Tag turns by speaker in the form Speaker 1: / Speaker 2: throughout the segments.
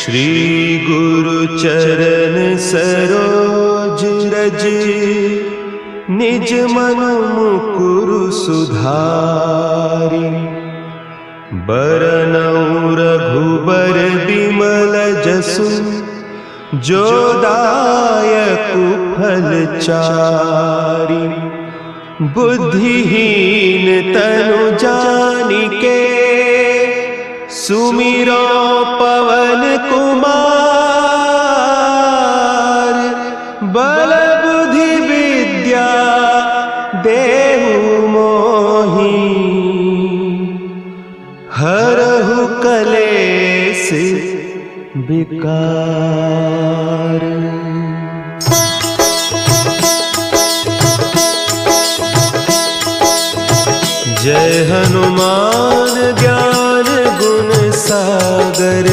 Speaker 1: श्री गुरु चरण सरोज रज, निज मन मुकुरु सुधारि। बरनउँ रघुबर बिमल जसु, जो दायकु फल चारि। बुद्धिहीन तनु जानिके, सुमिरो पवन कुमार। बल बुद्धि विद्या देहु मोहि, हरहु कलेस विकार। जय हनुमान ज्ञान गुण सागर,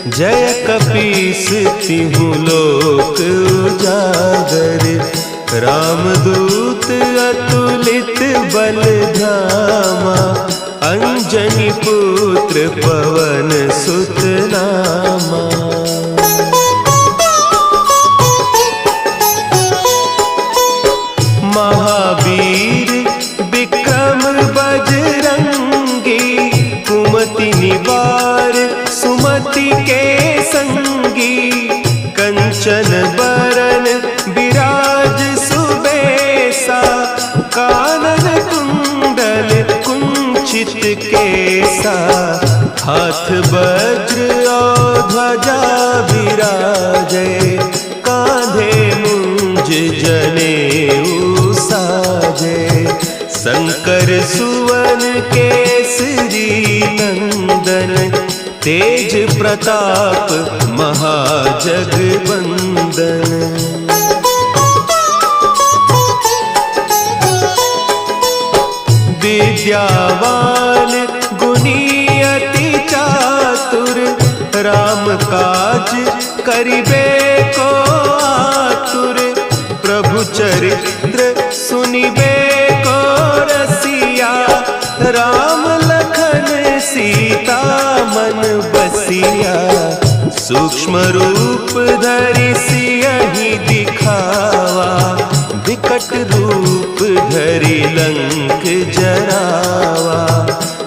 Speaker 1: जय कपीस तिहु लोक उजागर। रामदूत अतुलित बल धामा, अंजनी पुत्र पवन सुत नामा। महावीर विक्रम बजरंगी, कुमति निवार सुमति के संगी। कंचन बरन विराज सुबेसा, कानन कुंडल कुंचित केसा। हाथ वज्र और ध्वजा विराजे, कांधे मुंज जनेऊ साजे। शंकर सुवन केसरी नंदन, तेज प्रताप महाजगवंदन। विद्यावान गुणी अति चातुर, राम काज करिबे को आतुर। प्रभु चरित्र सुनिबे को रसिया, राम लखन सीता मन बसिया। सूक्ष्म रूप धरि सियहि दिखावा, विकट रूप धरि लंक जरावा।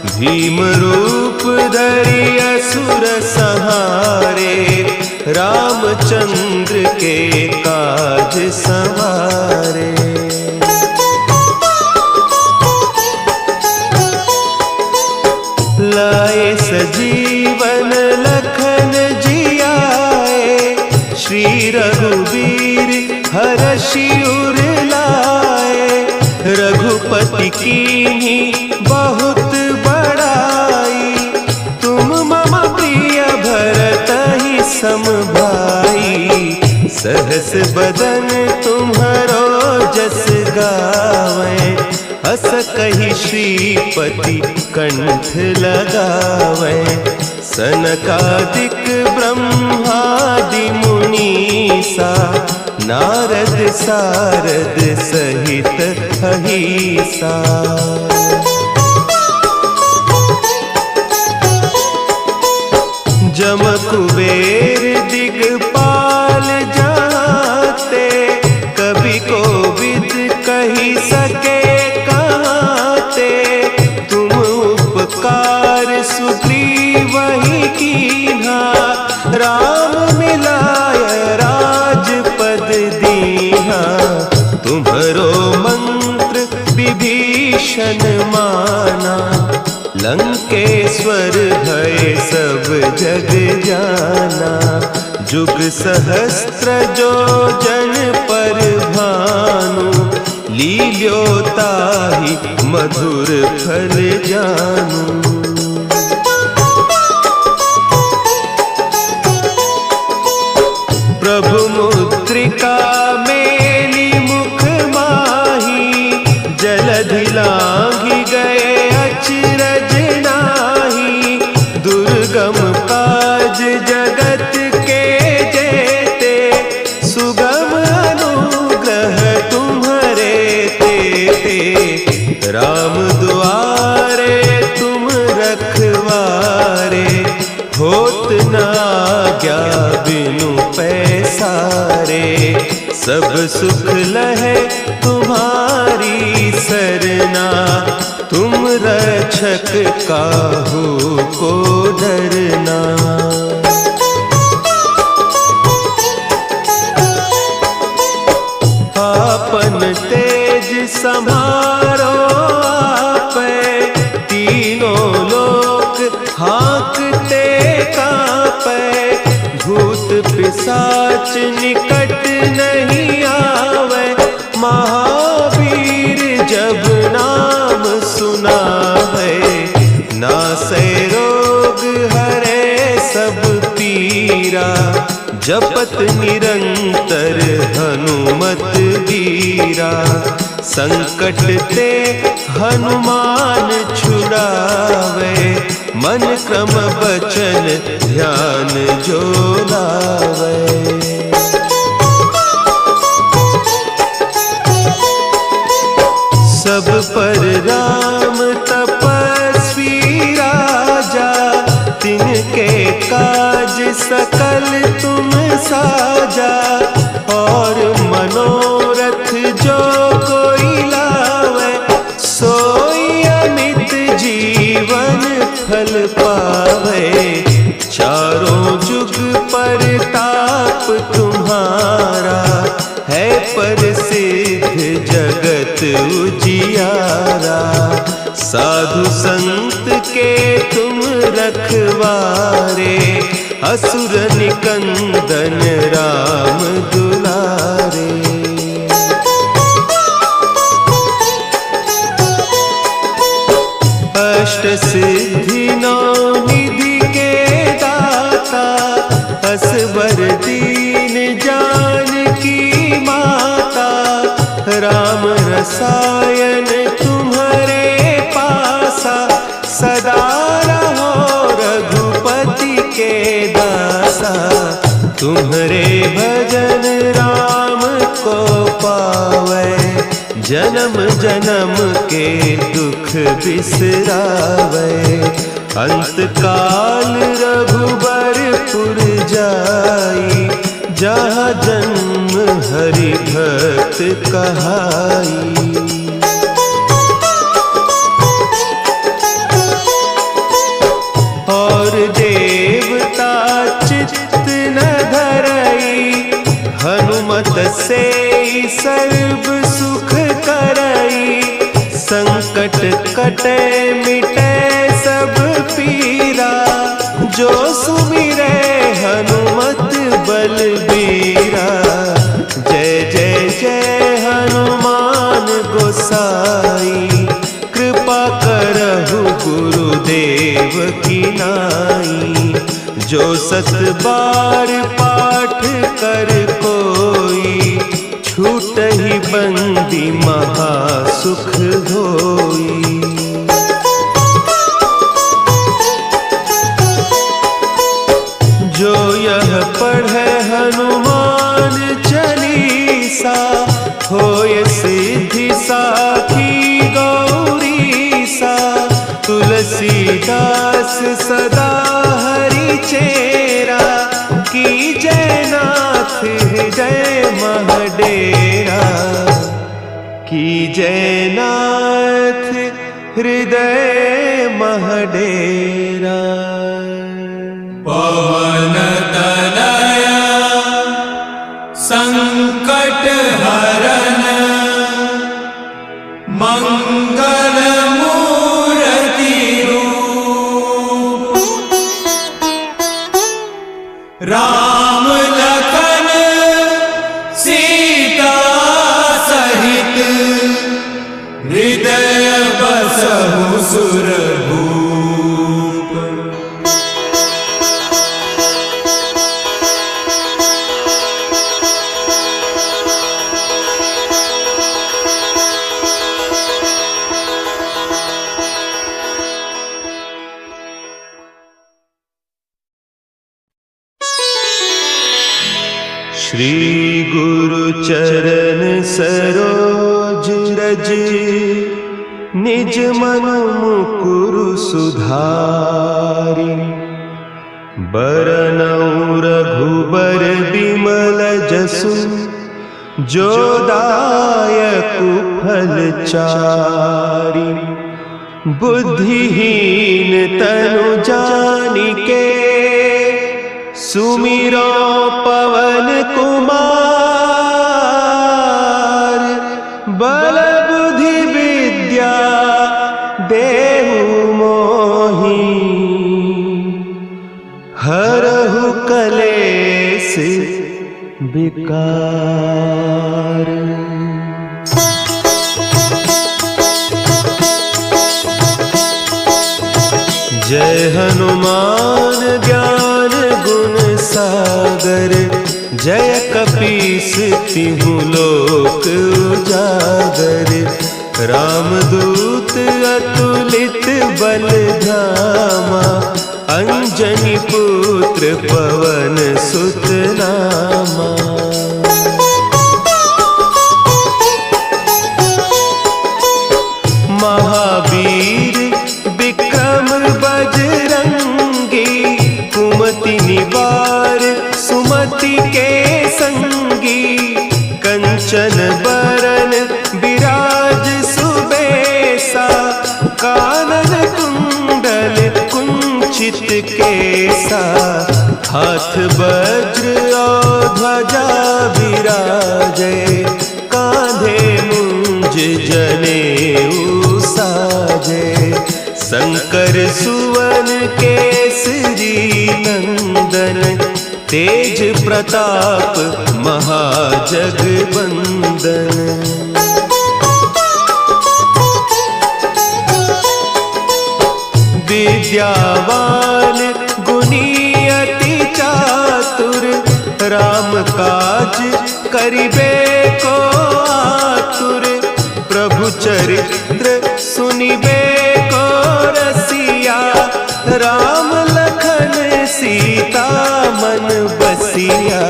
Speaker 1: भीम रूप धरि असुर संहारे, रामचंद्र के काज सवारे। लाए सजीवन लखन जियाए, श्री रघुवीर हरषि उर लाए। रघुपति कीन्ही बहुत बड़ाई, तुम मम प्रिय भरतहि सम भाई। सहस बदन तुम्हरो जस गावें, हस कहि श्रीपति कंठ लगावें। सनकादिक ब्रह्मादि मुनीसा, नारद सारद सहित अहीसा। जम कुबेर दिगपाल जाते, कवि कोविद कहि सके कहते। तुम उपकार सुग्रीवहि कीन्हा, राम मिलाय राजपद दीन्हा। तुम्हरो मंत्र विभीषण माना, लंकेश्वर भय सब जग जाना। जुग सहस्त्र जो जन पर भानु, लील्योताहि मधुर फल जानू। प्रभु मुद्रिका मेली मुख माही, जलधि लांघि गए अचरज नाही। दुर्गम काज जगत के जेते, सुगम अनुग्रह तुम्हरे तेते। राम दुआरे तुम सब सुख लहे तुम्हारी सरना, तुम रक्षक काहू को डरना। आपन तेज संभारो आपे, तीनों लोक हाँकते कांपे। भूत पिशाच निकट नहीं आवे, महावीर जब नाम सुनावे। नासै रोग हरे सब पीरा, जपत निरंतर हनुमत बीरा। संकट ते हनुमान छुड़ावे, मन क्रम बचन ध्यान जो लावे। सब पर राम तपस्वी राजा, तिनके काज सकल तुम साजा। और मनोरथ जो कोई लावे, सोई अमित जीवन फल पावे। चारों जुग परताप तुम्हारा, है प्रसिद्ध जगत उजियारा। साधु संत के तुम रखवारे, असुर निकंदन राम दुलारे। अष्ट सिद्धि नौ निधि के दाता, असवर दीन जानकी माता। राम रसायन तुम्हारे पासा, सदा रहो रघुपति के दासा। तुम्हारे भजन राम को पावे, जन्म जन्म के दुख बिसरावे। अंत काल रघुबरपुर जाई, जहाँ जन्म हरि भक्त कहाई। और देवता चित्त न धरई, हनुमत से सर्व सुख करई। संकट कटे मिटे सब पीरा, जो सुमिरे हनुमत बलबीरा। जय जय जय हनुमान गोसाई, कृपा करहु गुरुदेव की नाई। जो सत बार पाठ कर कोई, छूटहि बंदी महासुख होई। जो यह पढ़े हनुमान चालीसा, होय सिद्धि साखी गौरीसा। तुलसीदास सदा हरि चेरा, की जयनाथ हृदय महडेरा। की जयनाथ हृदय महडेरा।
Speaker 2: पवन तनया संकट हरन, मंगल मूर्ति रूप। राम लखन सीता सहित, हृदय बसहु सुरभूप।
Speaker 1: श्री गुरु चरण सरोज रज, निज मन मुकुरु सुधारि। बरनउँ रघुबर बिमल जसु, जो दायक फलचारी। बुद्धिहीन तनु जानिके सुमिरो पवन कुमार। बल बुद्धि विद्या देहु मोहि हरहु कलेस विकार। जय हनुमान ज्ञान गुण सागर। जय कपीस तिहु लोक उजागर। रामदूत अतुलित बल धामा। अंजनी पुत्र पवन सुत नामा। महावीर विक्रम बजरंगी। कुमति निवार सुमति के संगी। कंचन बरन विराज सुबेसा। कानन कुंडल कुंचित केसा। हाथ वज्र और ध्वजा विराजे। कांधे मुंज जनेऊ साजे। शंकर सुवन केसरी नंदन। तेज प्रताप महाजगवंदन। विद्यावान गुणी अति चातुर। राम काज करिबे को आतुर। प्रभु चरित्र सुनिबे को रसिया। राम लखन सीता मन बसिया।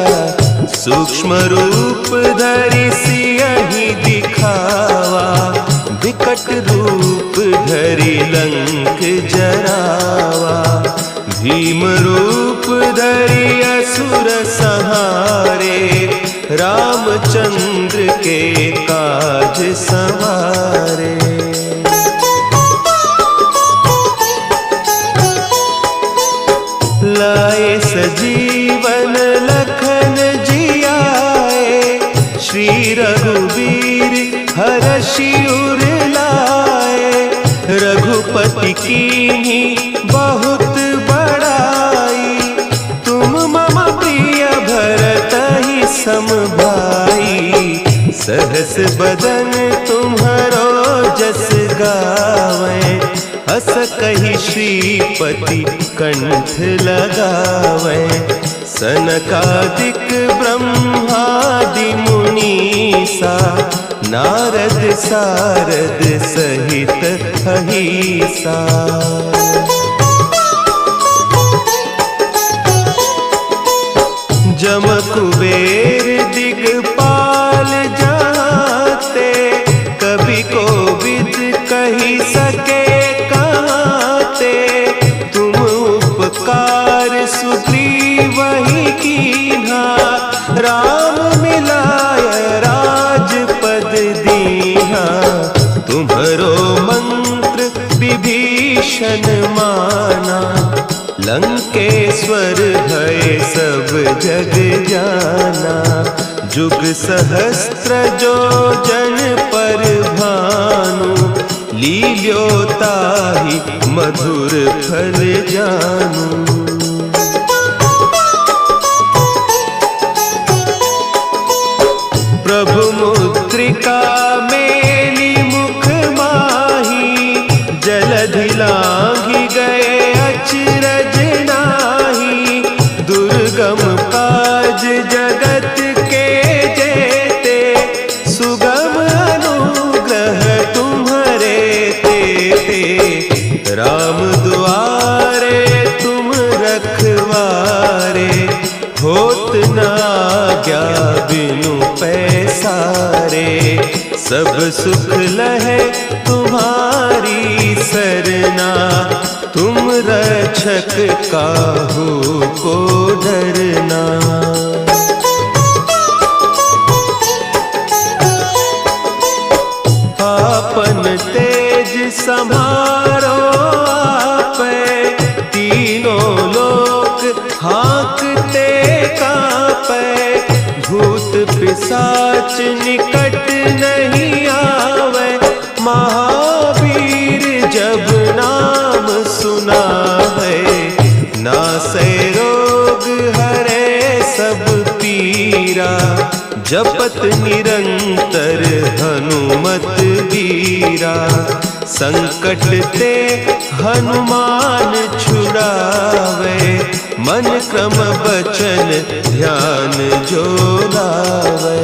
Speaker 1: सूक्ष्म रूप धरि सियहि दिखावा। विकट रूप धरि लंक जरावा। भीम रूप धरि असुर संहारे। रामचंद्र के काज संवारे। लाए सजीवन लखन जियाए। श्री रघुवीर हरषि उर लाए। रघुपति कीन्ही बहुत बड़ाई। तुम मम प्रिय भरतहि सम भाई। सहस बदन तुम्हरो जस गावें। हस कहि श्रीपति कंठ लगावें। सनकादिक ब्रह्मादि मुनीसा। नारद सारद सहित अहीसा। जम कुबेर दिगपाल जाते। कवि कोविद कहि सके कहते। तुम उपकार सुग्रीवहि कीन्हा। राम मिलाय राजपद दीन्हा। तुम्हरो मंत्र विभीषण माना। लंकेश्वर भय सब जग जाना। जुग सहस्त्र जो जन पर भानु। लील्योताहि मधुर फल जानू। प्रभु मुद्रिका मेली मुख माही। जलधि लांघि गए अचरज नाही। दुर्गम काज जगत के जेते। सुगम अनुग्रह तुम्हरे तेते। राम दुआरे तुम रखवारे। होत न आज्ञा बिनु पैसारे। सब सुख लहे तुम्हारी सरना। तुम रक्षक काहू को डरना। तीनों लोक हाँकते कांपे, भूत पिशाच निकट नहीं आवे। महावीर जब नाम सुनावे, नासै रोग हरे सब पीरा। जपत निरंतर हनुमत वीरा, संकट ते हनुमान छुड़ावे। मन क्रम बचन ध्यान जो लावे।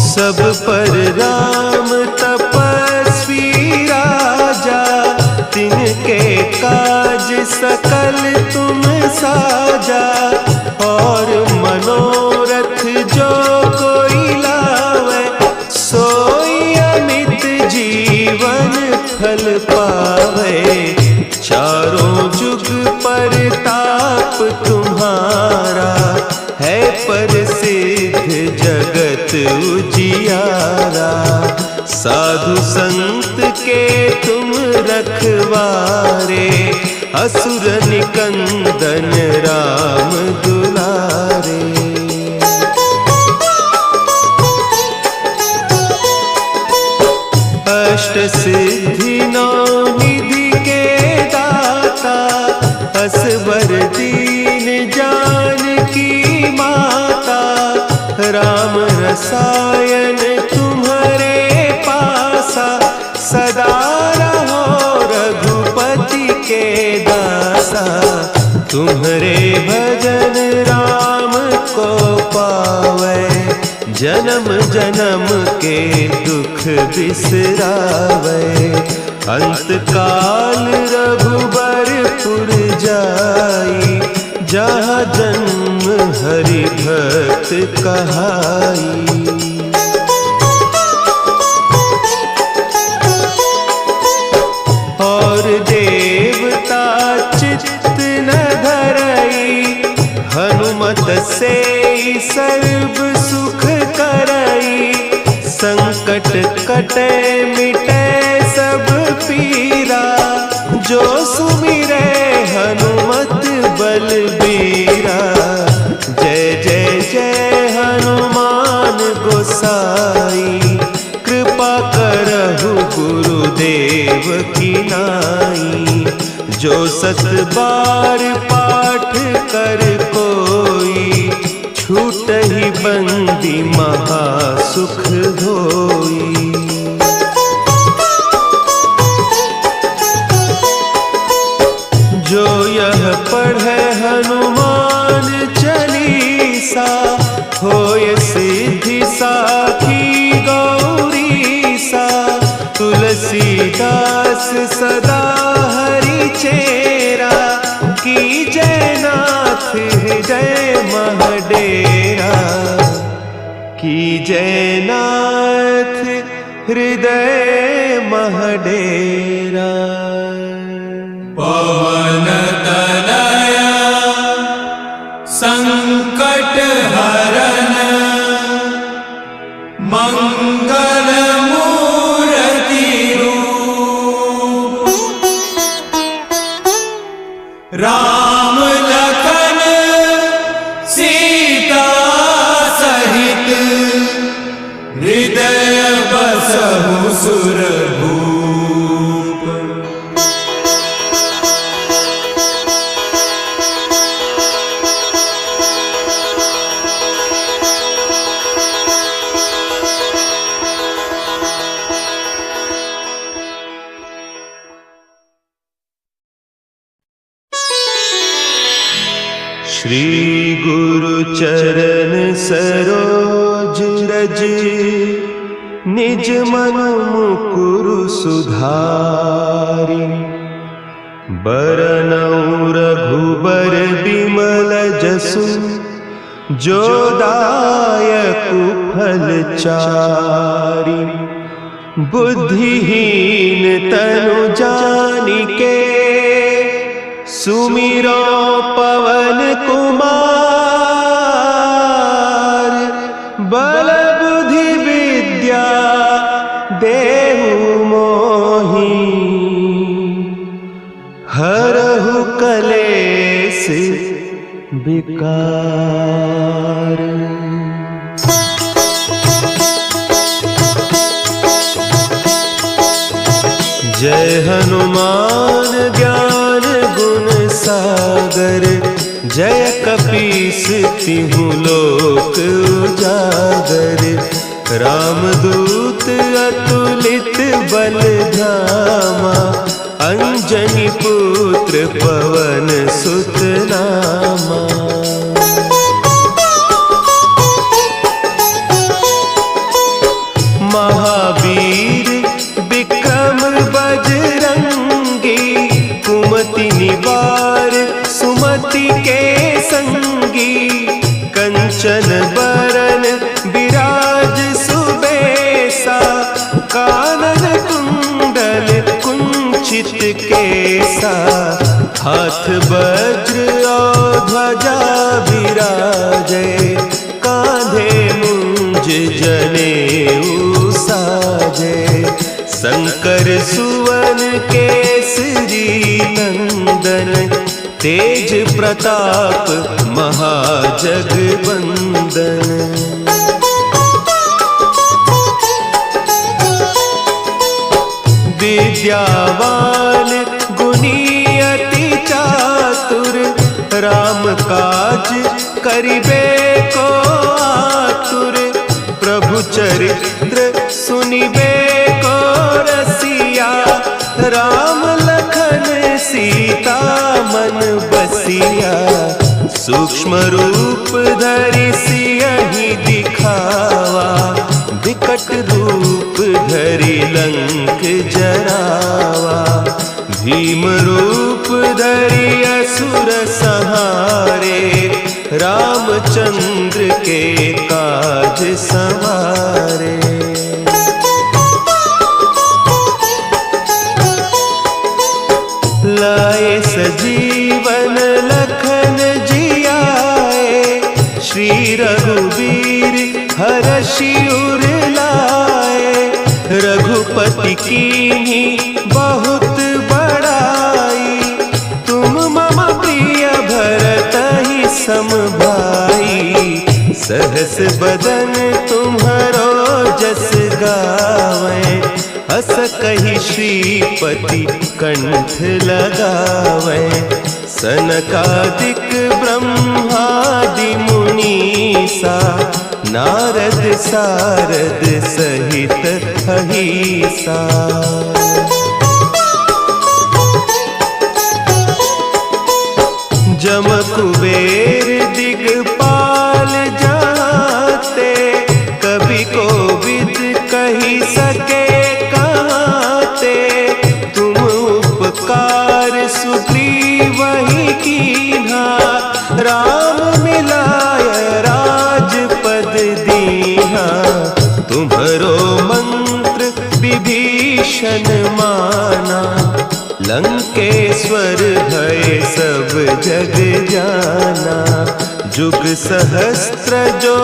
Speaker 1: सब पर राम तपस्वी राजा, तिनके काज सकल तुम साजा। और मनोरथ जो कोई लावे, सोई अमित जीवन फल पावे। चारों जुग परताप तुम्हारा, है प्रसिद्ध जगत उजियारा। साधु संत के तुम रखवारे, असुर निकंदन राम दुलारे। अष्ट सिद्धि नौ निधि के दाता, असवर दीन जानकी माता। राम रसायन तुम्हारे पासा, सदा रहो रघुपति के दासा। तुम्हारे भजन राम को पावे, जन्म जन्म के दुख बिसरावे। अंत काल रघुबरपुर जाई, जहाँ जन्म हरि भक्त कहाई। और देवता चित्त न धरई, हनुमत से सर्व सुख करई। संकट कटे मिटे सब पीरा, जो सुमिरे हनुमत बलबीरा। जय जय जय हनुमान गोसाई, कृपा करहु गुरुदेव की नाई। जो सत बार पाठ कर कोई, छूटहि बंदी महासुख होई। जो यह पढ़े हनुमान चालीसा, होय सिद्धि साखी गौरीसा। तुलसीदास सदा हरि चेरा, की जयनाथ हृदय महडेरा। की जयनाथ हृदय महडेरा।
Speaker 2: पवन तनया संकट हरन, मंगल मूर्ति रूप। राम लखन सीता सहित, हृदय बसहु सुरभूप।
Speaker 1: श्री गुरु चरण सरोज रज, निज मन मुकुरु सुधारि। बरनउँ रघुबर बिमल जसु, जो दायकु फल चारि। बुद्धिहीन तनु जानिके, सुमिरो पवन कुमार। बल बुद्धि विद्या देहु मोहि, कलेस विकार। जय हनुमान ज्ञान गुण सागर, जय कपीस तिहु लोक उजागर। रामदूत अतुलित बल धामा, अंजनी पुत्र पवन सुत नामा। महावीर विक्रम बजरंगी, कुमति निवार सुमति के संगी। कंचन बरन विराज सुबेसा, कानन कुंडल कुंचित केसा। हाथ वज्र और ध्वजा विराजे, कांधे मुंज जनेऊ साजे। शंकर सुवन केसरी नंदन, तेज प्रताप महाजगवंदन। विद्यावान गुणी अति चातुर, राम काज करिबे को आतुर। प्रभु चरित्र सुनिबे को रसिया, राम लखन सीता मन बसिया। सूक्ष्म रूप धरि सियहि दिखावा, विकट रूप धरि लंक जरावा। भीम रूप धरि असुर संहारे, रामचंद्र के काज संवारे। लाए सजीवन लखन जियाए, श्री रघुवीर हरषि उर लाए। रघुपति कीन्ही बहुत बड़ाई, तुम मम प्रिय भरतहि सम भाई। सहस बदन तुम्हरो जस गावें, हस कहि श्रीपति कंठ लगावें। सनकादिक ब्रह्मादि मुनीसा, नारद सारद सहित अहीसा। जम कुबेर दिगपाल जाते, कवि कोविद कहि सके कहते। तुम उपकार सुग्रीवहि कीन्हा, राम मिलाय राजपद दीन्हा। तुम्हरो मंत्र विभीषण माना, लंकेश्वर भय सब जग जाना। जुग सहस्त्र जो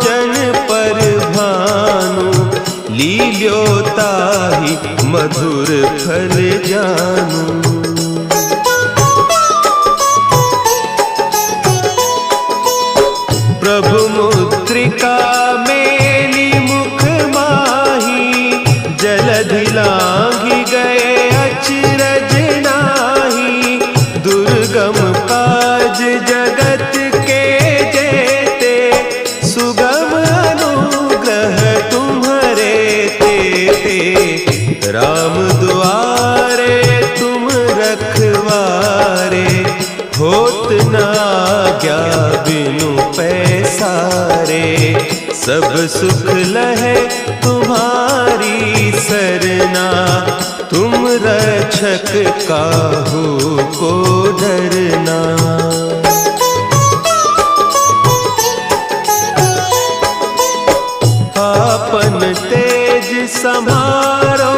Speaker 1: जन पर भानु, लील्योताहि मधुर फल जानू। प्रभु मुद्रिका मेली मुख माही, जलधि लांघि गए अचरज नाही। दुर्गम काज जगत के जेते, सुगम अनुग्रह तुम्हरे तेते। राम दुआरे तुम रखवारे, होत न आज्ञा बिनु पैसारे। सब सुख लहे तुम्हारी सरना, तुम रक्षक काहू को डरना। आपन तेज समारो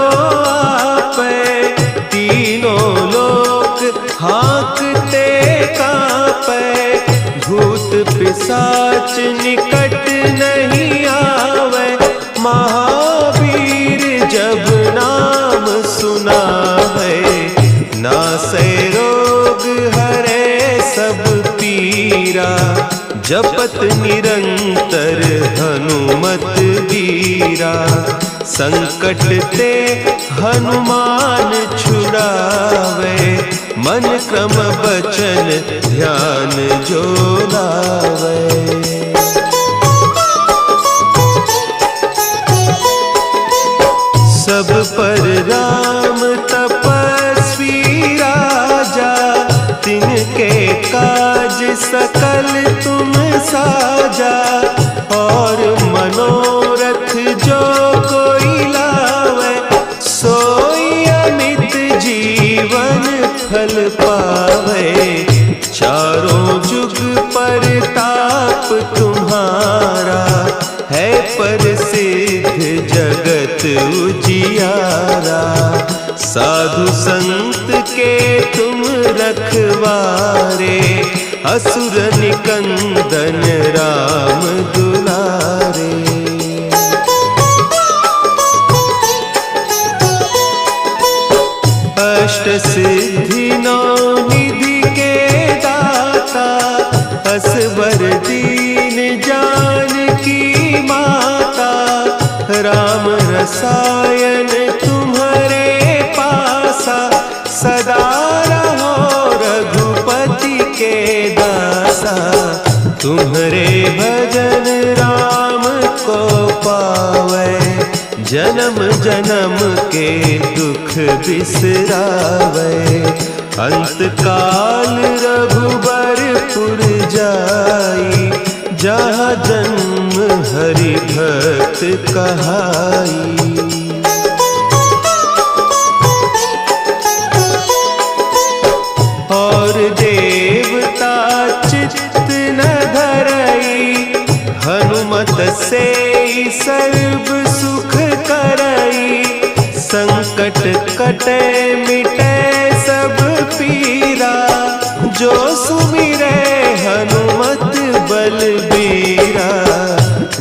Speaker 1: आपे, तीनों लोक हाँकते कांपे। भूत पिशाच निकट नहीं आवे, महावीर जब नाम सुना है। नासै रोग हरे जपत निरंतर हनुमत बीरा। संकट ते हनुमान छुड़ावे, मन क्रम बचन ध्यान जो लावे। सब पर राम तपस्वी राजा, तिनके काज सकल तुम साजा। और मनोरथ जो कोई लावे, सोई अमित जीवन फल पावे। चारों जुग परताप तुम्हारा, है प्रसिद्ध जगत उजियारा। साधु संत के तुम रखवारे, असुर निकंदन राम दुलारे। अष्ट सिद्धि नौ निधि के दाता, असवर दीन जानकी माता। राम रसायन तुम्हारे पासा, सदा रहो रघुपति के दासा। तुम्हारे भजन राम को पावे, जन्म जन्म के दुख बिसरावे। अंत काल रघुबरपुर जाई, जहाँ जन्म हरि भक्त कहाई। और देवता चित्त न धरई, हनुमत से सर्व सुख करई। संकट कटे मिटे सब पीरा, जो सुमिरे हनुमत बलबीरा।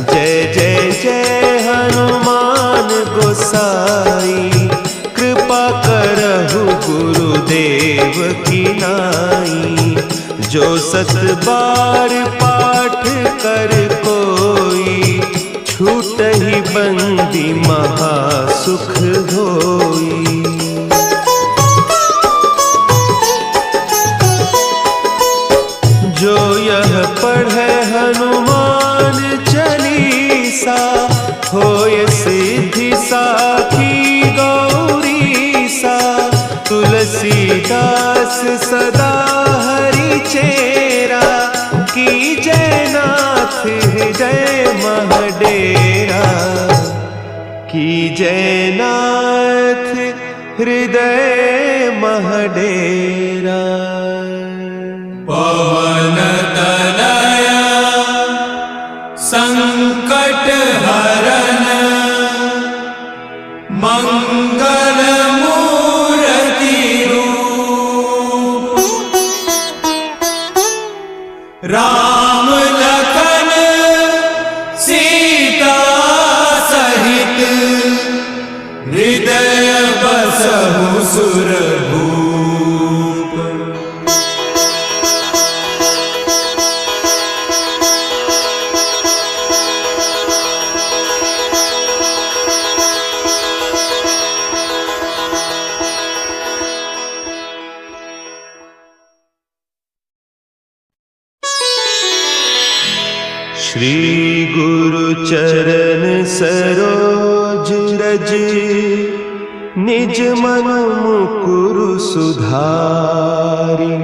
Speaker 1: जय जय जय हनुमान गोसाई, कृपा करहु गुरुदेव की नाई। जो सत बार पाठ कर कोई, छूटहि बंदी महासुख होई। जो यह पढ़े हनुमान चालीसा, होय सिद्धि साखी गौरीसा। तुलसीदास सदा हरि चेरा, की जयनाथ हृदय महडेरा। की जयनाथ हृदय महडेरा।
Speaker 2: पवन तनया संकट हरन, मंगल मूर्ति रूप। राम लखन सीता सहित, हृदय बसहु सुरभूप।
Speaker 1: श्री गुरु चरण सरोज रज, निज मन मुकुरु सुधारि।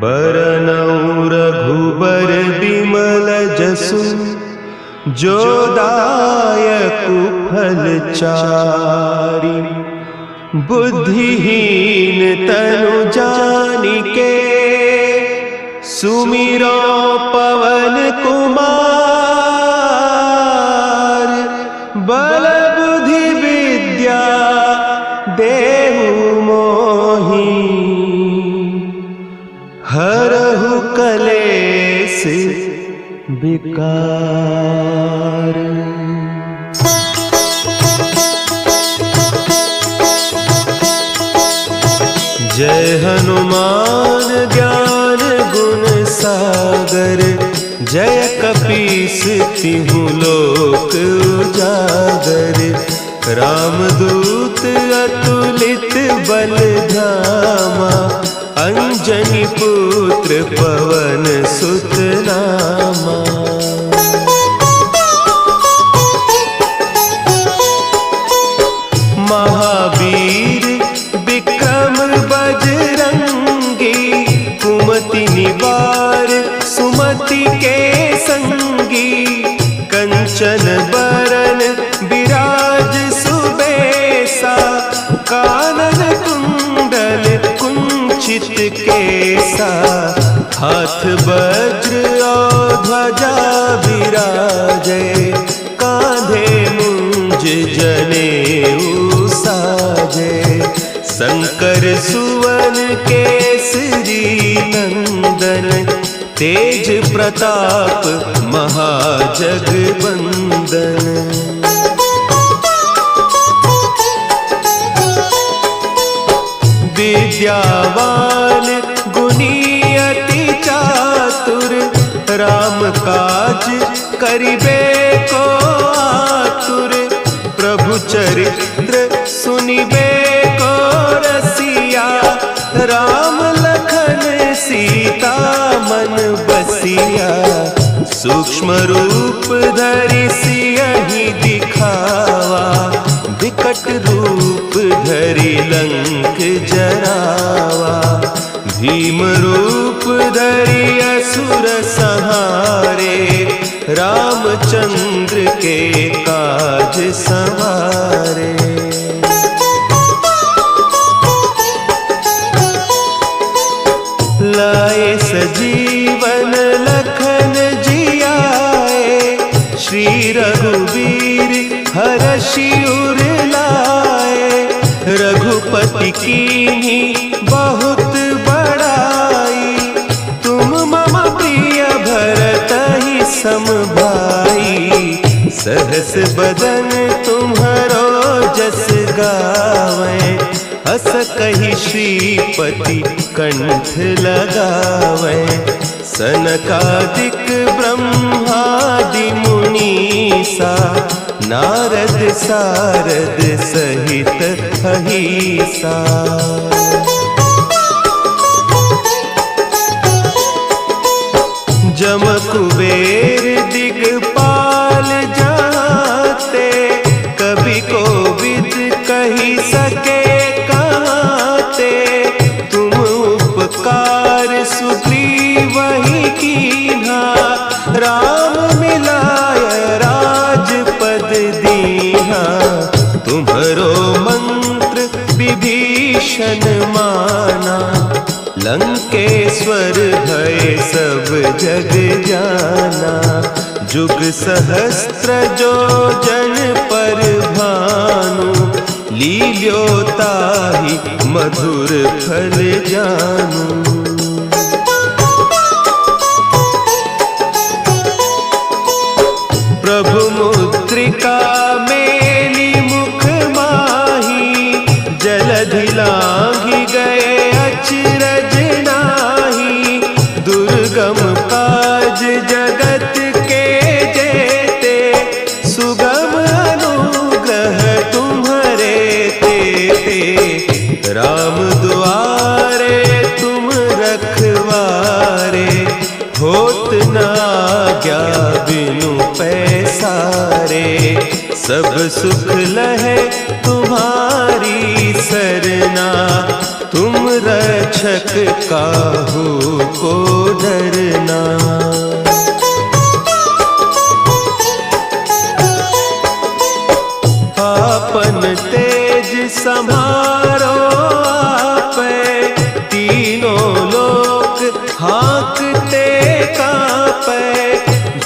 Speaker 1: बरनउँ रघुबर बिमल जसु, जो दायकु फल चारि। बुद्धिहीन तनु जानिके, सुमिरो पवन कुमार। बल बुद्धि विद्या देहु मोहि, हरहु कलेस विकार। जय हनुमान ज्ञान गुण सागर, जय कपीस तिहु लोक उजागर, रामदूत अतुलित बल धामा, अंजनी पुत्र पवन सुत नामा। महावीर विक्रम बजरंगी, कुमति निवार सुमति के संगी, कंचन बरन विराज सुबेसा, कानन कुंडल कुंचित केसा, हाथ वज्र और ध्वजा विराजे, कांधे मुंज जनेऊ साजे, शंकर सुवन केसरी नंदन, तेज प्रताप महाजगवंदन। विद्यावान गुणी अति चातुर, राम काज करिबे को आतुर, प्रभु चरित्र सुनिबे को रसिया, राम लखन सीता मन बसिया, सूक्ष्म रूप धरि सियहि दिखावा, विकट रूप धरि लंक जरावा, भीम रूप धरि असुर संहारे, रामचंद्र के काज संवारे। लाए सजीवन लखन जियाए, श्री रघुवीर हरषि उर लाए, रघुपति कीन्ही बहुत बड़ाई, तुम मम प्रिय भरतहि सम भाई, सहस बदन तुम्हरो जस गावें, हस कहि श्रीपति कंठ लगावें, सनकादिक ब्रह्मादि मुनीसा, नारद सारद सहित अहीसा। जम कुबेर दिगपाल जाते, कवि कोविद कही सके कहते, तुम उपकार सुग्रीव ही कीन्हा, राम मिलाय राजपद दीन्हा, तुम्हरो मंत्र विभीषण माना, लंकेश्वर भय सब जग जाना, जुग सहस्त्र जो जन पर भानु, लील्योताहि मधुर फल जानू। प्रभु मुद्रिका मेली मुख माही, जलधि लांघि गए अचरज नाही, दुर्गम काज जगत के जेते, सुगम अनुग्रह तुम्हरे तेते, राम दुआरे तुम रखवारे, होत न आज्ञा बिनु पैसारे, सब सुख लहे तुम्हारी सरना, तुम रक्षक काहू को डरना। आपन तेज समारो आपे, तीनों लोक हाँकते कापे,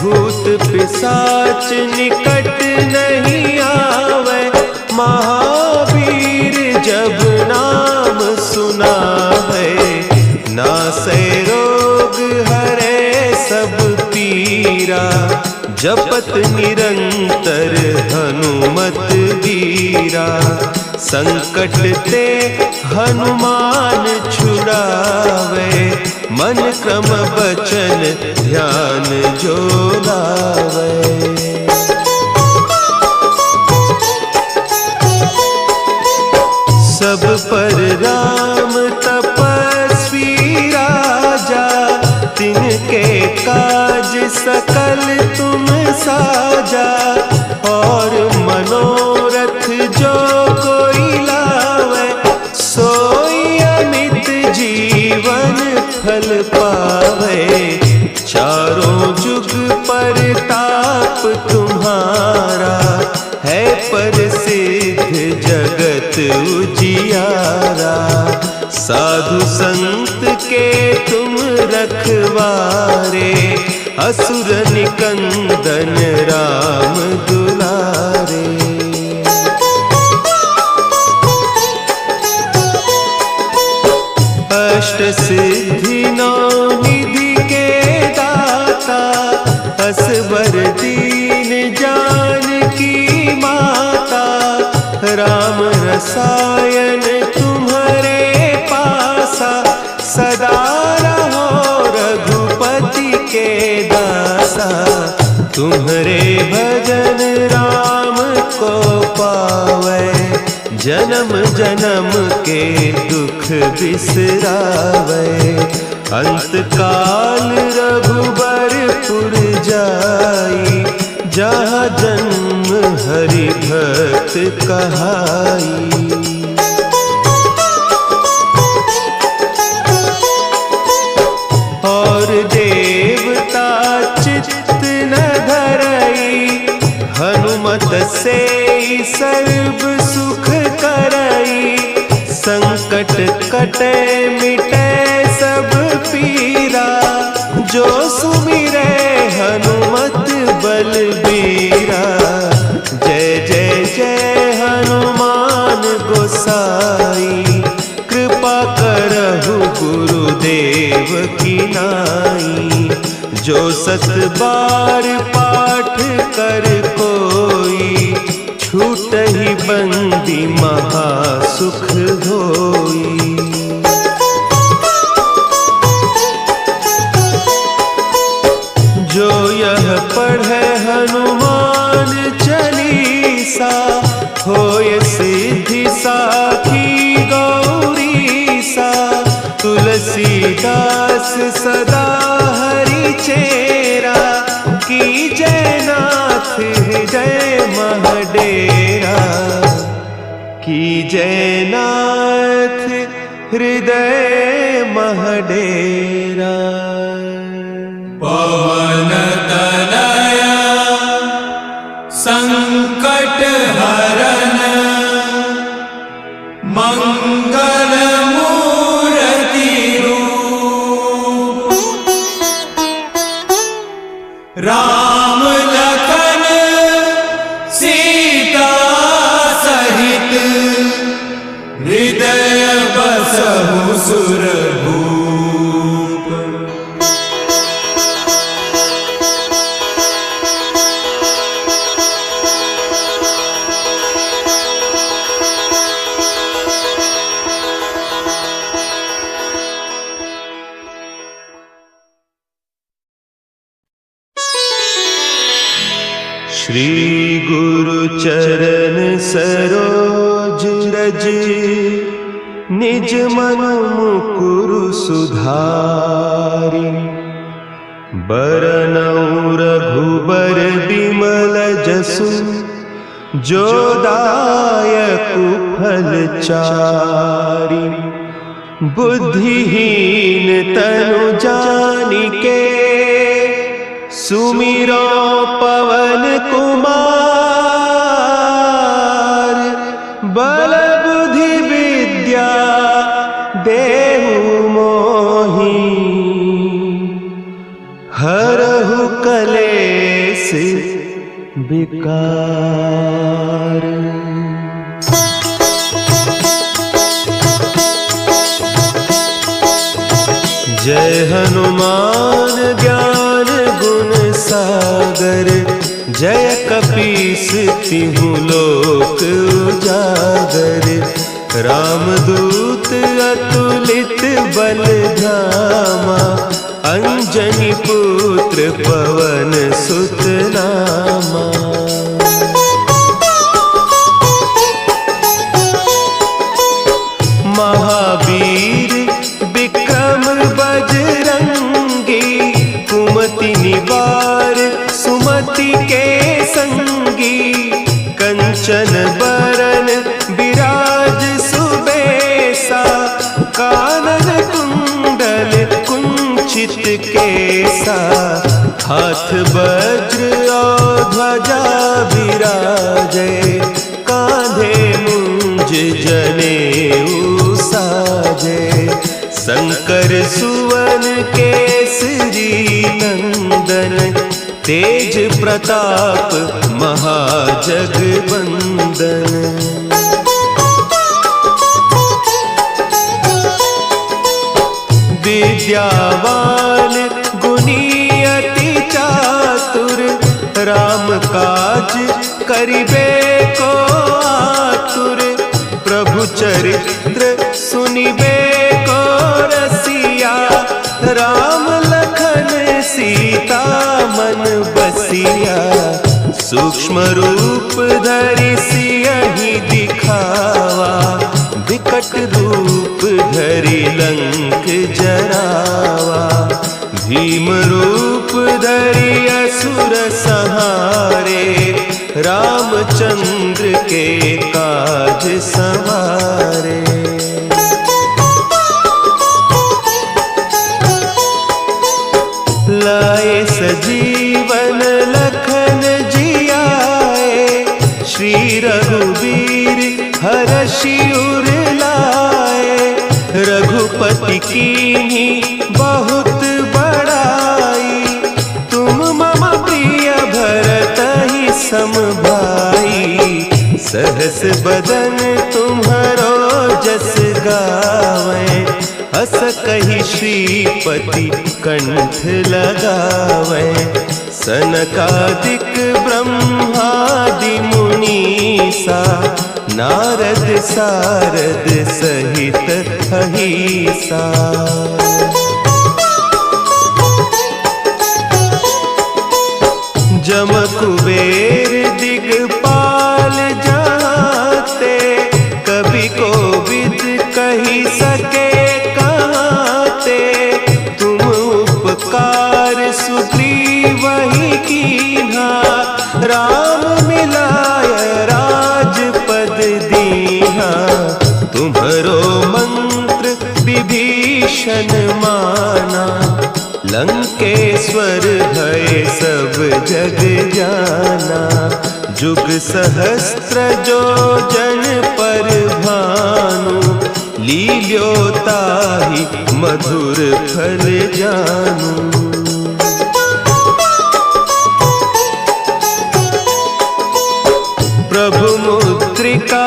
Speaker 1: भूत पिशाच निकट नहीं आवे, महावीर जब नाम सुना है, नासै रोग हरे सब पीरा, जपत निरंतर हनुमत वीरा, संकट ते हनुमान छुड़ावे, मन क्रम बचन ध्यान जो लावे। सब पर राम तपस्वी राजा, तिनके काज सकल तुम साजा। और मनोरथ जो कोई लावे, सोई अमित जीवन फल पावे। चारों जुग परताप तुम्हारा, है प्रसिद्ध जगत उजियारा। साधु संत के तुम रखवारे, असुर निकंदन राम दुलारे। अष्ट सिद्धि नौ निधि के दाता, असवर दीन जानकी माता। राम रसायन तुम्हारे पासा, सदा रहो रघुपति के दासा। तुम्हारे भजन राम को पावे, जन्म जन्म के दुख बिसरावे। अंत काल रघुबरपुर जाई, जहाँ जन्म हरि भक्त कहाई। और देवता चित्त न धरई, हनुमत से सर्व सुख करई। संकट कटे मिटे सब पीरा, जो सुमिरे हनुमत बलबीरा। जय जय जय हनुमान गोसाई, कृपा करहु गुरुदेव की नाई। जो सत बार पाठ कर कोई, छूटहि बंदी महासुख होई। जो यह पढ़े हनुमान चालीसा, होय सिद्धि साखी गौरीसा। तुलसीदास सदा हरि चेरा, कीजय नाथ हृदय महडेरा। कीजय नाथ हृदय महडेरा।
Speaker 2: पवन तनया संकट हरन, मंगल मूर्ति रूप। राम लखन सीता सहित, हृदय बसहु सुरभूप।
Speaker 1: श्री गुरु चरण सरोज रज, निज मन मुकुरु सुधारि। बरनउँ रघुबर बिमल जसु, जो दायकु फल चारि। बुद्धिहीन तनु जानिके, सुमिरो पवन कुमार। बल बुद्धि विद्या देहु मोहि, हरहु कलेस विकार। जय हनुमान ज्ञान गुण सागर, जय कपीस तिहु लोक उजागर। रामदूत अतुलित बल धामा, अंजनी पुत्र पवन सुत नामा। महावीर विक्रम बजरंगी, कुमति निवार सुमति के संगी। कंचन बरन विराज सुबेसा, कानन कुंडल कुंचित केसा। हाथ वज्र और ध्वजा विराजे, कांधे मुंज जनेऊ साजे। शंकर सुवन केसरी नंदन, तेज प्रताप महाजगवंदन। विद्यावान गुणी अति चातुर, राम काज करिबे को आतुर। प्रभु चरित्र सुनिबे को रसिया, राम लखन सीता मन बसिया। सूक्ष्म रूप धरि सियहि दिखावा, विकट रूप धरि लंक जरावा। भीम रूप धरि असुर संहारे, रामचंद्र के काज संवारे। लाए सजीवन लखन जियाए, श्री रघुवीर हरषि उर लाए। रघुपति कीन्ही बहुत बड़ाई, तुम मम प्रिय भरतहि सम भाई। सहस बदन तुम्हरो जस गावें, हस कहि श्रीपति कंठ लगावें। सनकादिक ब्रह्मादि मुनीसा, नारद सारद सहित अहीसा। जम कुबेर दिगपाल जाते, कवि कोविद कही सके कहते। तुम उपकार सुग्रीवहि कीन्हा, राम मिलाय राजपद दीन्हा। तुम्हरो मंत्र विभीषण माना, लंकेश्वर भय सब जग जाना। जुग सहस्त्र जो जन पर भानु, लील्योताहि मधुर फल जानू। प्रभु मुद्रिका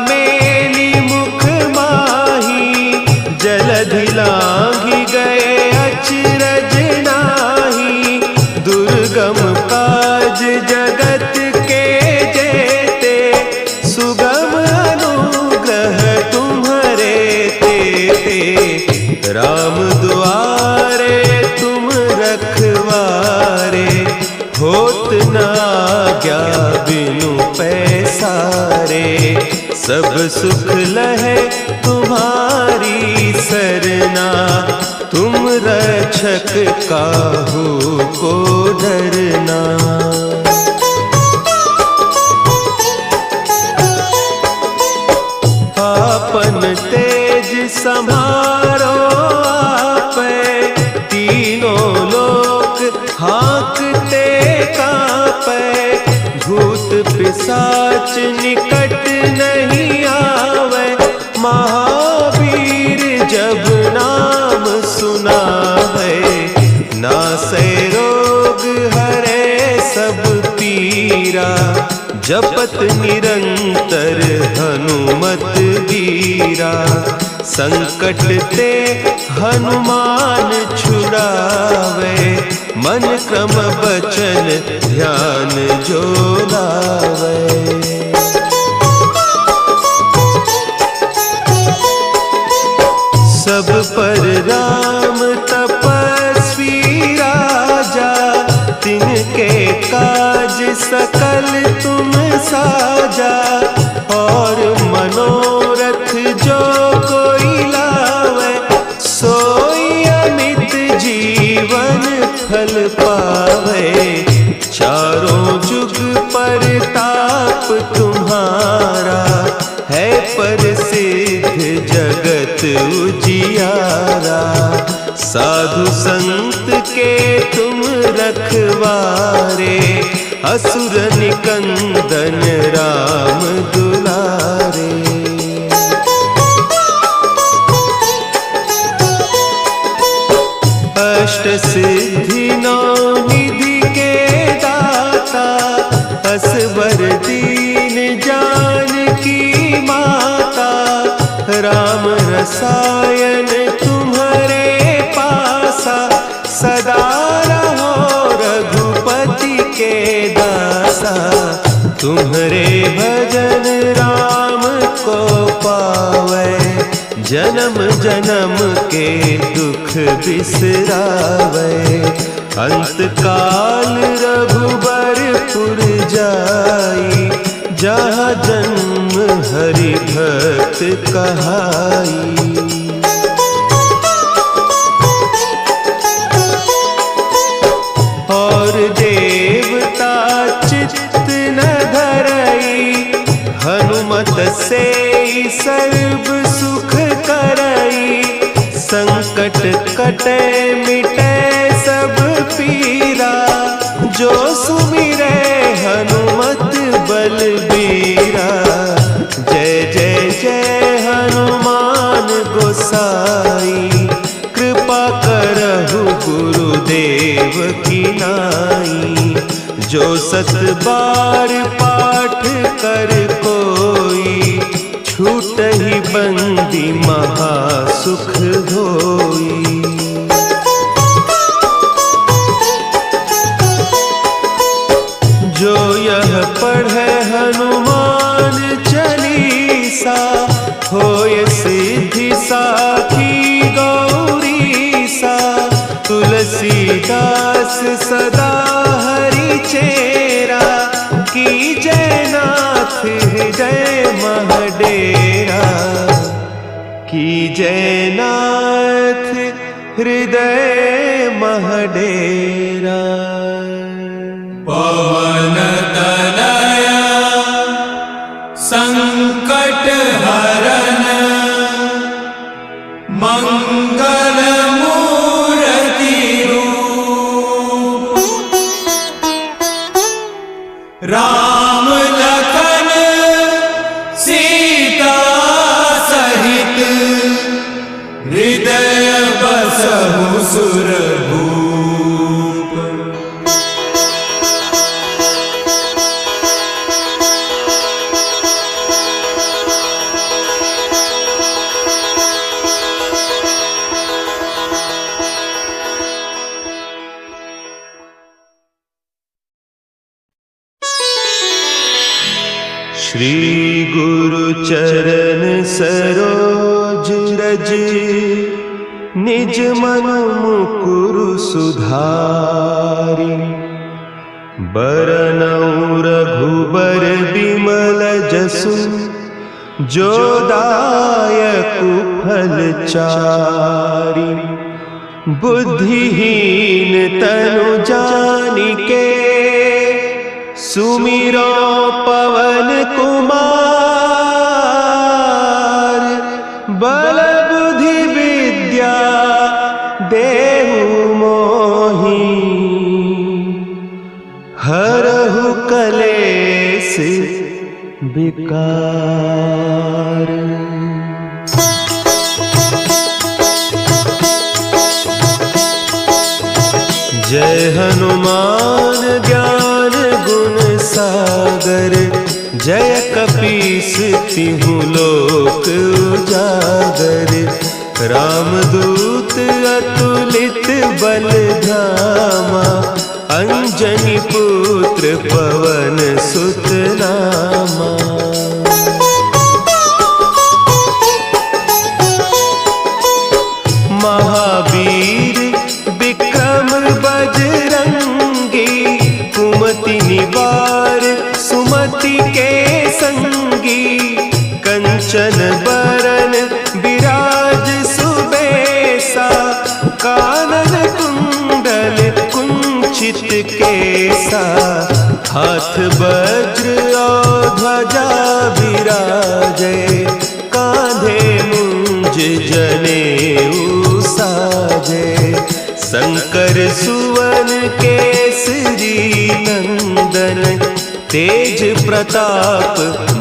Speaker 1: मेली मुख माही, जलधि लांघि गए अचरज नाही। दुर्गम काज जगत के जेते, सुगम अनुग्रह तुम्हरे तेते। राम दुआरे तुम रखवारे, होत न आज्ञा बिनु पैसारे। सब सुख लहे तुम्हारी सरना, तुम रक्षक काहू को डरना। आपन तेज संभारो आपै, तीनों लोक हाँकते कांपै। भूत पिशाच निकट नहीं आवे, महावीर जब नाम सुना है। नासै रोग हरे सब पीरा, जपत निरंतर हनुमत वीरा। संकट ते हनुमान छुड़ावे, मन क्रम बचन ध्यान जो लावे। सब पर राम तपस्वी राजा, तिनके काज सकल तुम साजा। और मनोरथ जो कोई लावे, सोई अमित जीवन फल पावे। चारों जुग परताप तुम्हारा, है प्रसिद्ध जगत उजियारा। साधु संत के तुम रखवारे, असुर निकंदन राम दुलारे। अष्ट सिद्धि नौ निधि के दाता, असवर दीन जानकी माता। राम रसायन तुम्हारे पासा, सदा रहो रघुपति के दासा। तुम्हारे भजन राम को पावे, जन्म जन्म के दुख बिसरावे। अंत काल रघुबरपुर जाई, जहाँ जन्म हरि भक्त कहाई। और देवता चित्त न धरई, हनुमत से सर्व सुख करई। संकट कटे मिटे सब पीरा, जो सुमिरे हनुमत बलबीरा। जय जय जय हनुमान गोसाई, कृपा करहु गुरुदेव की नाई। जो सत बार पाठ कर कोई, छूटहि बंदी महासुख होई। जो यह पढ़े हनुमान चालीसा, होय सिद्धि साखी गौरीसा। तुलसीदास सदा हरि चेरा, की जयनाथ हृदय महडेरा। की जयनाथ हृदय महडेरा।
Speaker 2: पवन तनया संकट हरन, मंगल मूर्ति रूप। राम लखन सीता सहित, हृदय बसहु सुरभूप।
Speaker 1: श्री गुरु चरण सरोज रज, निज मन मुकुरु सुधारि। बरनउँ रघुबर बिमल जसु, जो दायकु फल चारि। बुद्धिहीन तनु जानिके, सुमिरो पवन कुमार। बल बुद्धि विद्या देहु मोहि, हरहु कलेस विकार। जय हनुमान ज्ञान गुण सागर, जय कपीस तिहु लोक उजागर। रामदूत अतुलित बल धामा, अंजनी पुत्र पवन सुत नामा। जनेऊ साजे। शंकर सुवन केसरी नंदन, तेज प्रताप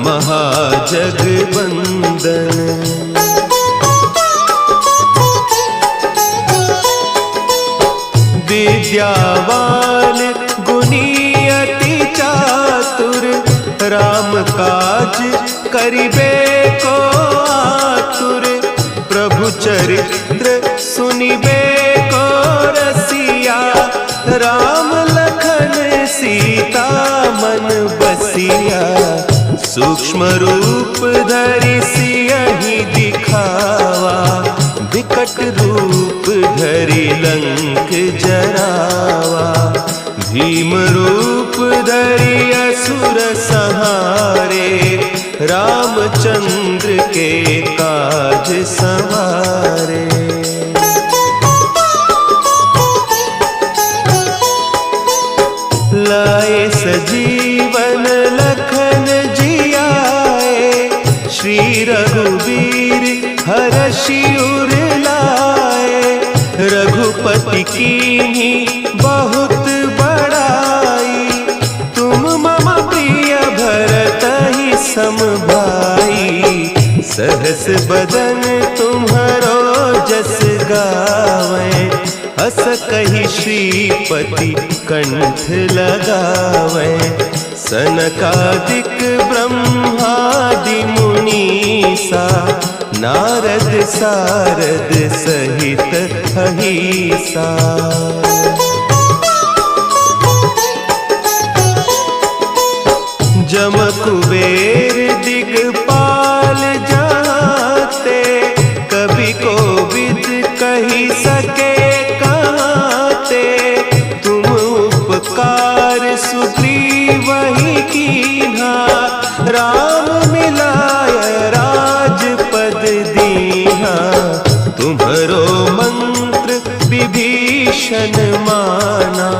Speaker 1: महाजगबंदन। विद्यावान गुणी अति चातुर, राम काज करिबे को आतुर। प्रभु चरित्र सुनिबे को रसिया, राम लखन सीता मन बसिया। सूक्ष्म रूप धरि सियहि दिखावा, विकट रूप धरि लंक जरावा। भीम रूप धरि असुर संहारे, रामचंद्र के काज संवारे। लाए सजीवन लखन जियाए, श्री रघुवीर हरषि उर लाए। रघुपति कीन्ही बहुत बड़ाई, तुम मम प्रिय भरतहि सम भाई। सहस बदन तुम्हरो जस गावें, हस कहि श्रीपति कंठ लगावें। सनकादिक ब्रह्मादि मुनीसा, नारद सारद सहित अहीसा। जम कुबेर दिगपाल जाते, कवि कोविद कही सके कहते। तुम उपकार सुग्रीवहि कीन्हा, राम मिलाय राजपद दीन्हा। तुम्हरो मंत्र विभीषण माना,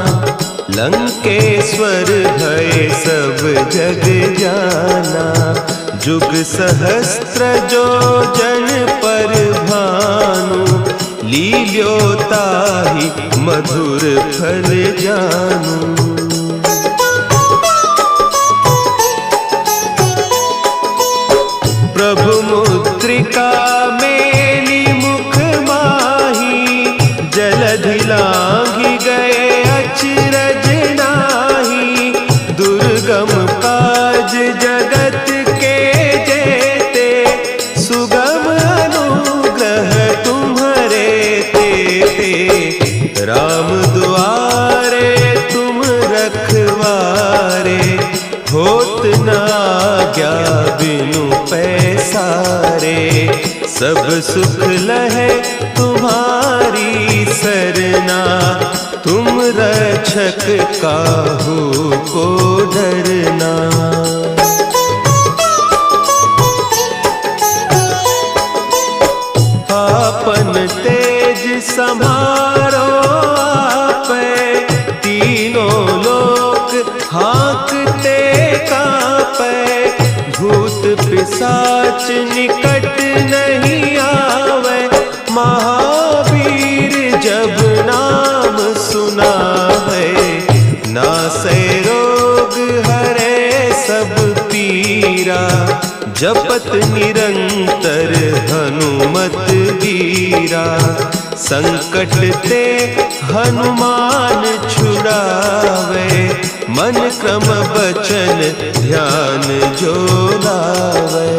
Speaker 1: लंकेश्वर भय सब जग जाना। जुग सहस्त्र जो जन पर भानु, लील्यो ताहि मधुर फल जानू। प्रभु मुद्रिका मेली मुख माही, जलधि लांघि गए अचरज नाही। दुर्गम काज जगत के जेते, सुगम अनुग्रह तुम्हरे तेते। राम दुआरे तुम रखवारे, होत न आज्ञा बिनु पैसारे। सब सुख लहे तुम्हारी सरना, तुम रक्षक काहू को डरना। आपन तेज समारो आपे, तीनों लोक हाँकते कांपे। भूत पिशाच निकट नहीं आवे, महावीर जब नाम सुना है। नासै रोग हरे सब पीरा, जपत निरंतर हनुमत वीरा। संकट ते हनुमान छुड़ावे, मन क्रम बचन ध्यान जो लावे।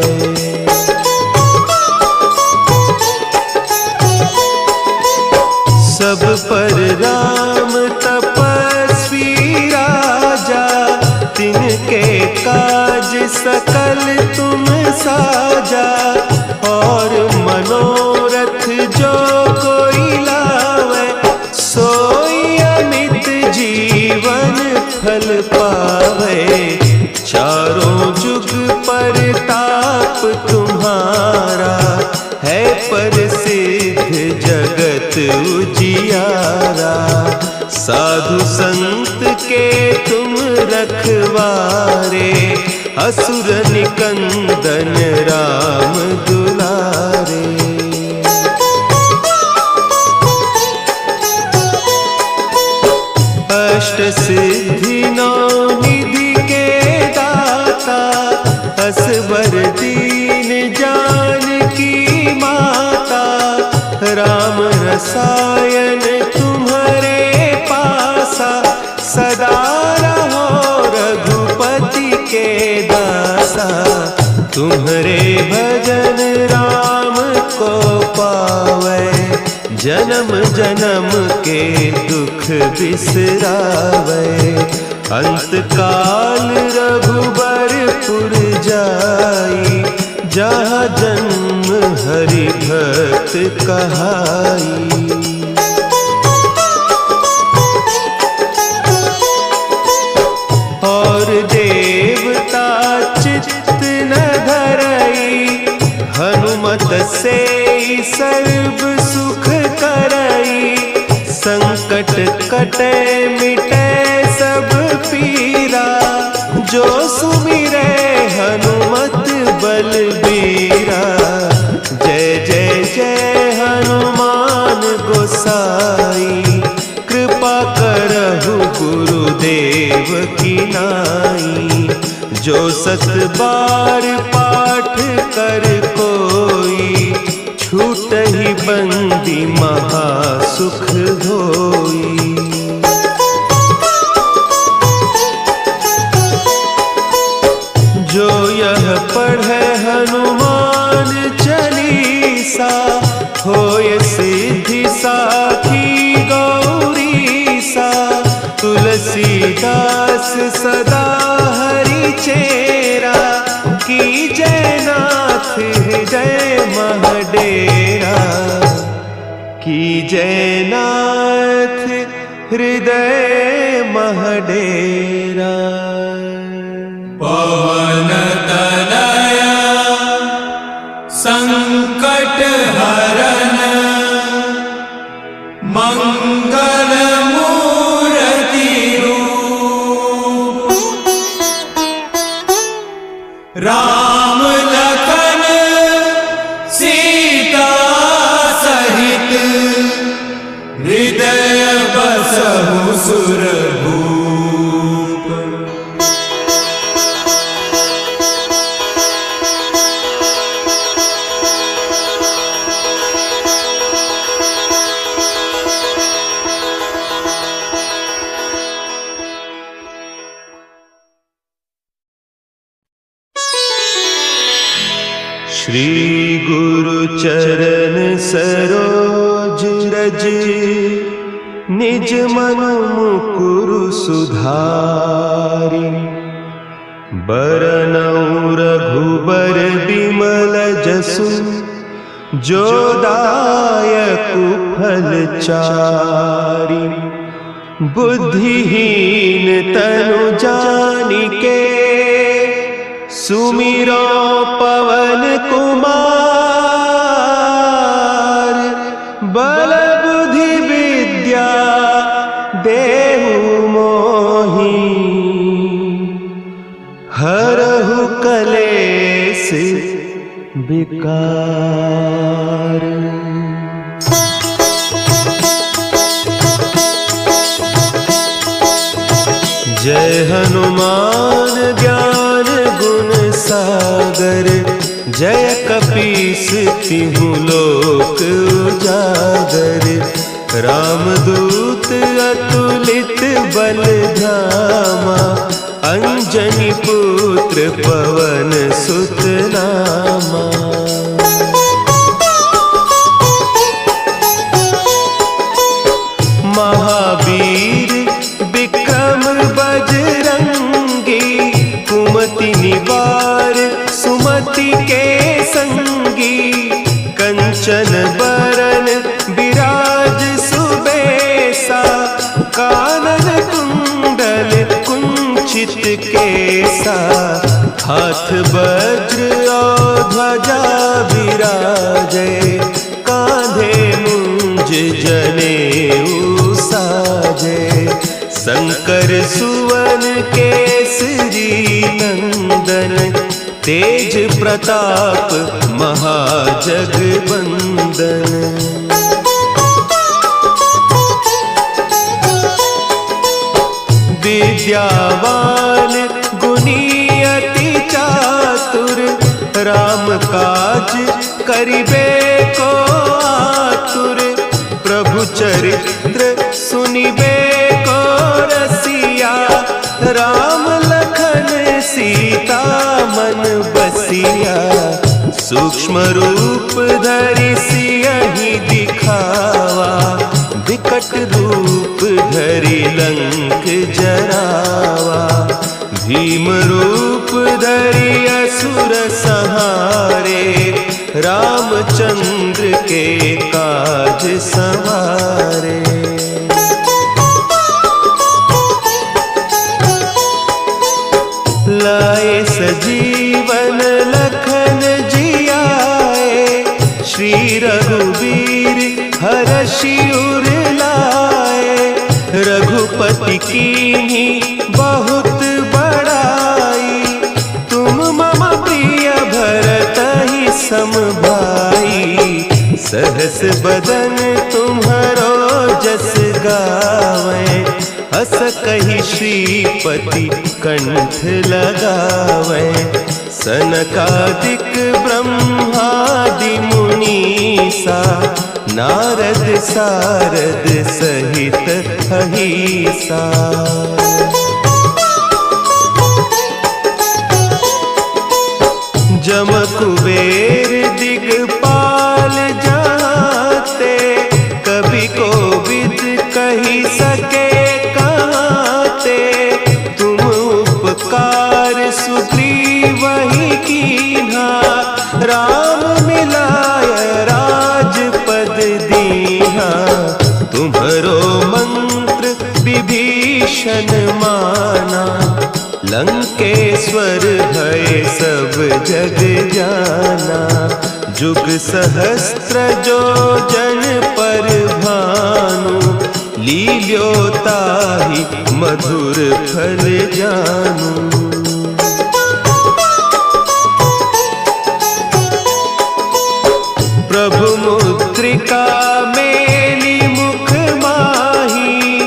Speaker 1: सब पर राम तपस्वी राजा, तिनके काज सकल तुम साजा। और मनोरथ जो कोई लावे, सोई अमित जीवन फल पावे। चारों जुग परताप तुम्हारा, है प्रसिद्ध जगत उजियारा। साधु संत के तुम रखवारे, असुर निकंदन राम दुलारे। अष्ट सिद्धि नौ निधि के दाता, असवर दीन जानकी माता, राम रसायन तुम्हारे पासा, सदा रहो रघुपति के दासा। तुम्हारे भजन राम को पावे, जन्म जन्म के दुख बिसरावे। अंत काल रघुबरपुर जाई, जहाँ जन्म हरि भक्त कहाई। और देवता चित्त न धरई, हनुमत से सर्व सुख करई। संकट कटे मिटे सब पीरा, जो सुमिरे हनुमत बलबीरा। जय जय जय हनुमान गोसाई, कृपा करहु गुरुदेव की नाई। जो सत बार पाठ कर कोई, छूटहि बंदी महासुख होई। जो यह पढ़े हनुमान चालीसा, होय सिद्धि साखी गौरीसा। तुलसीदास सदा हरि चेरा, की जयनाथ हृदय महडेरा। की जयनाथ हृदय महडेरा।
Speaker 2: पवन तनया संकट हरन, मंगल मूर्ति रूप। राम लखन सीता सहित, हृदय बसहु सुरभूप।
Speaker 1: श्री गुरु चरण सरोज रज, निज मन मुकुरु सुधारि। बरनउँ रघुबर बिमल जसु, जो दायकु फल चारि। बुद्धिहीन तनु जानिके, सुमिरो पवन कुमार। बल बुद्धि विद्या देहु मोहि, हरहु कलेस विकार। जय हनुमान ज्ञान गुण सागर, जय कपीस तिहु लोक उजागर। रामदूत अतुलित बल धामा, अंजनी पुत्र पवन सुत नामा। महावीर विक्रम बजरंगी, कुमति निवार सुमति के संगी। कंचन बरन विराज सुबेसा, कानन कुंडल कुंचित केसा। हाथ वज्र और ध्वजा विराजे, कांधे मुंज जनेऊ साजे। शंकर सुवन केसरी नंदन, तेज प्रताप महाजगबंदन। चरित्र सुनिबे को रसिया, राम लखन सीता मन बसिया। सूक्ष्म रूप धरि सियहि दिखावा, विकट रूप धरि लंक जरावा। भीम रूप धरि असुर संहारे, रामचंद्र के काज संवारे। लाए सजीवन लखन जियाए, श्री रघुवीर हरषि उर लाए। रघुपति कीन्ही बहुत बड़ाई, तुम मम प्रिय भरतहि सम भाई। सहस बदन तुम्हरो जस गावें, हस कहि श्रीपति कंठ लगावें। सनकादिक ब्रह्मादि मुनीसा, नारद सारद सहित अहीसा। जम कुबेर दिगपाल जाते, कवि कोविद कही सके कहते। तुम उपकार सुग्रीवहि कीन्हा, राम मिलाय राजपद दीन्हा। तुम्हरो मंत्र विभीषण माना, लंकेश्वर भय सब जग जाना। जुग सहस्त्र जो जन पर भानु, लील्योताहि मधुर फल जानू। प्रभु मुद्रिका मेली मुख माही,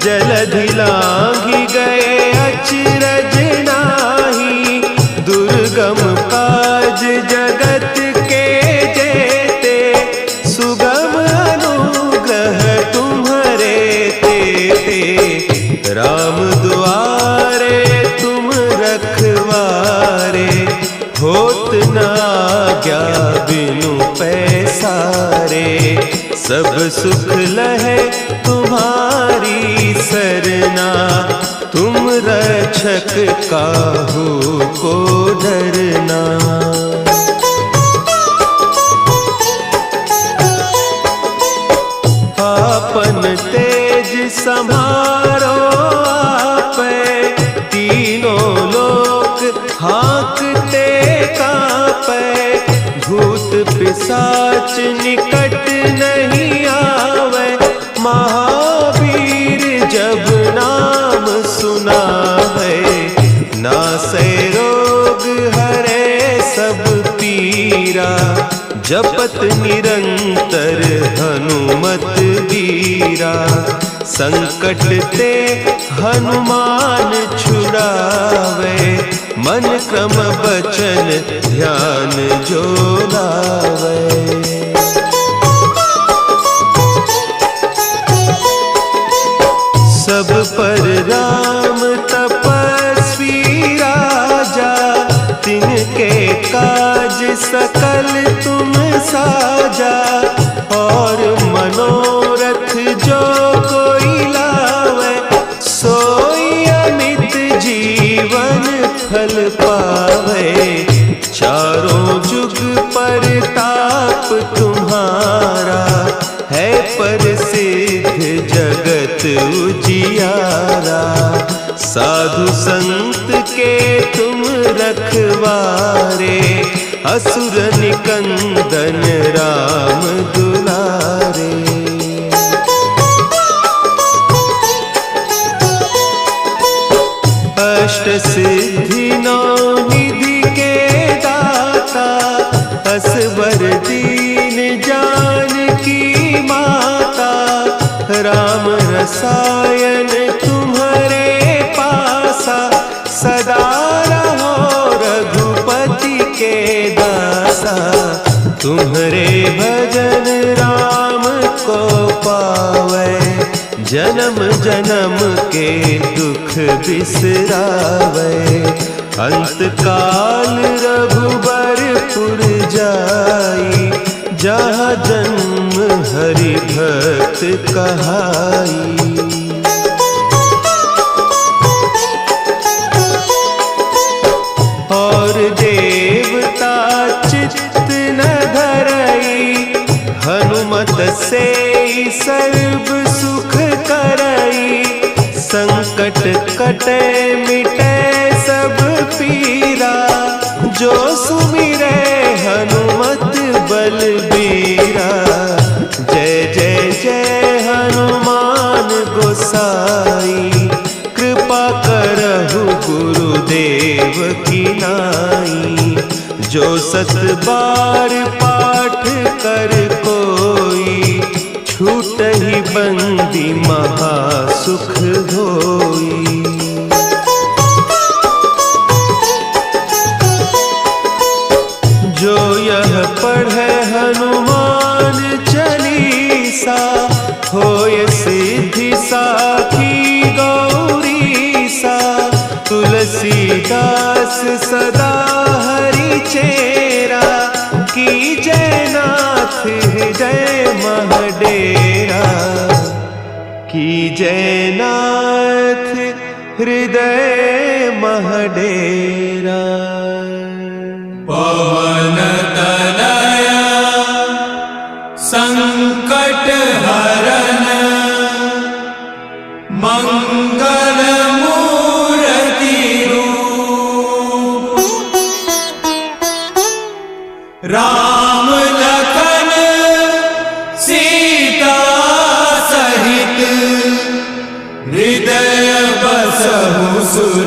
Speaker 1: जलधि लांघि गए अचरज नाही। दुर्गम काज जगत के जेते, सुगम अनुग्रह तुम्हरे तेते। राम दुआरे तुम रखवारे, होत न आज्ञा बिनु पैसारे। सब सुख लहे तुम्हारी सरना, तुम रक्षक काहू को डरना। आपन तेज सम्हारो आपै, तीनों लोक हाँकते कांपै। भूत पिशाच निकट नहीं आवे, महावीर जब नाम सुना है। नासै रोग हरे सब पीरा, जपत निरंतर हनुमत बीरा। संकट ते हनुमान छुड़ावे, मन क्रम बचन ध्यान जो लावे। सब पर राम तपस्वी राजा, तिनके काज सकल तुम साजा। और मनोरथ जो कोई लावे, सोई अमित जीवन फल पावे। चारों जुग परताप तुम्हारा, है प्रसिद्ध जगत उजियारा। साधु संत के तुम रखवारे, असुर निकंदन राम दुलारे। अष्ट सिद्धि नौ निधि के दाता, असवर दीन जानकी माता। राम रसायन तुम्हारे पासा, सदा रहो रघुपति के दासा। तुम्हारे भजन राम को पावे, जन्म जन्म के दुख बिसरावे, अंत काल रघुबरपुर जाई, जहाँ जन्म हरि भक्त कहाई। और देवता चित्त न धरई, हनुमत से सर्व सुख करई, संकट कटे मिटे सब पीरा, जो सुमिरे हनुमत बलबीरा। जय जय जय हनुमान गोसाई, कृपा करहु गुरुदेव की नाई। जो सत बार पाठ कर कोई, छूटहि बंदी महासुख होई। जो यह पढ़े हनुमान चालीसा, होय सिद्धि साखी गौरीसा। तुलसीदास सदा हरि चेरा, की जयनाथ हृदय महडेरा, की जयनाथ हृदय महडेरा।
Speaker 2: पवन तनया संकट हरन, मंगल मूर्ति रूप। राम लखन सीता सहित, हृदय बसहु सुर